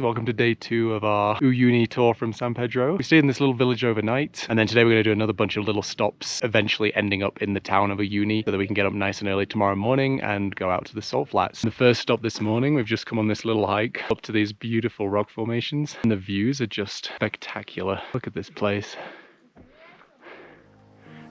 Welcome to day 2 of our Uyuni tour from San Pedro. We stayed in this little village overnight, and then today we're going to do another bunch of little stops, eventually ending up in the town of Uyuni so that we can get up nice and early tomorrow morning and go out to the salt flats. The first stop this morning, we've just come on this little hike up to these beautiful rock formations, and the views are just spectacular. Look at this place.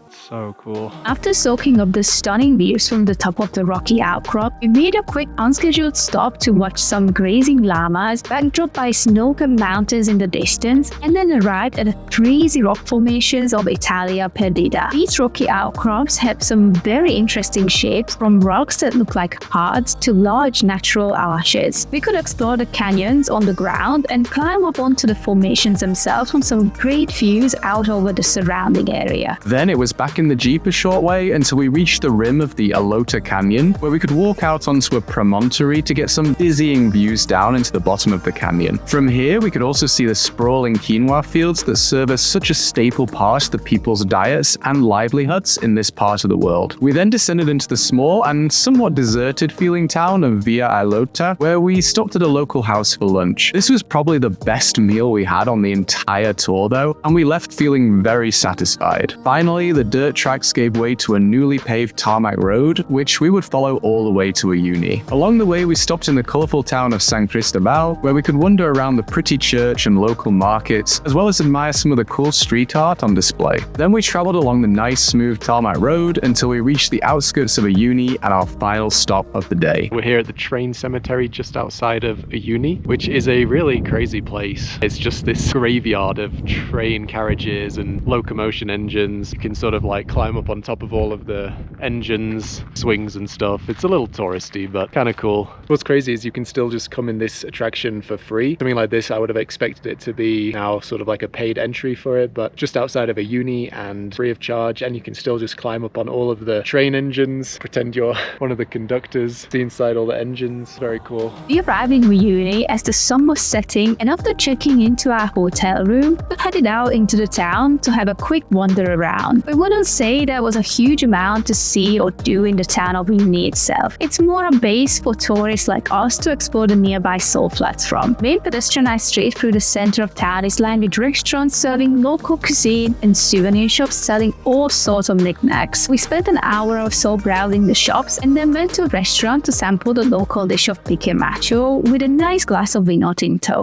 So cool. After soaking up the stunning views from the top of the rocky outcrop, we made a quick unscheduled stop to watch some grazing llamas backdropped by snow-capped mountains in the distance, and then arrived at the crazy rock formations of Italia Perdita. These rocky outcrops have some very interesting shapes, from rocks that look like hearts to large natural arches. We could explore the canyons on the ground and climb up onto the formations themselves from some great views out over the surrounding area. Then it was back in the Jeep a short way until we reached the rim of the Alota Canyon, where we could walk out onto a promontory to get some dizzying views down into the bottom of the canyon. From here, we could also see the sprawling quinoa fields that serve as such a staple part of the people's diets and livelihoods in this part of the world. We then descended into the small and somewhat deserted feeling town of Villa Alota, where we stopped at a local house for lunch. This was probably the best meal we had on the entire tour though, and we left feeling very satisfied. Finally, the dirt tracks gave way to a newly paved tarmac road, which we would follow all the way to Uyuni. Along the way, we stopped in the colorful town of San Cristobal, where we could wander around the pretty church and local markets, as well as admire some of the cool street art on display. Then we traveled along the nice, smooth tarmac road until we reached the outskirts of Uyuni and our final stop of the day. We're here at the train cemetery just outside of Uyuni, which is a really crazy place. It's just this graveyard of train carriages and locomotion engines. You can sort of like climb up on top of all of the engines, swings and stuff. It's a little touristy, but kind of cool. What's crazy is you can still just come in this attraction for free. Something like this, I would have expected it to be now sort of like a paid entry for it, but just outside of Uyuni and free of charge, and you can still just climb up on all of the train engines, pretend you're one of the conductors, see inside all the engines. Very cool. We arrived in Uyuni as the sun was setting, and after checking into our hotel room, we headed out into the town to have a quick wander around. We wouldn't say there was a huge amount to see or do in the town of Uyuni itself. It's more a base for tourists like us to explore the nearby salt flats from. Main pedestrianized street through the center of town is lined with restaurants serving local cuisine and souvenir shops selling all sorts of knickknacks. We spent an hour or so browsing the shops and then went to a restaurant to sample the local dish of pique macho with a nice glass of vino tinto.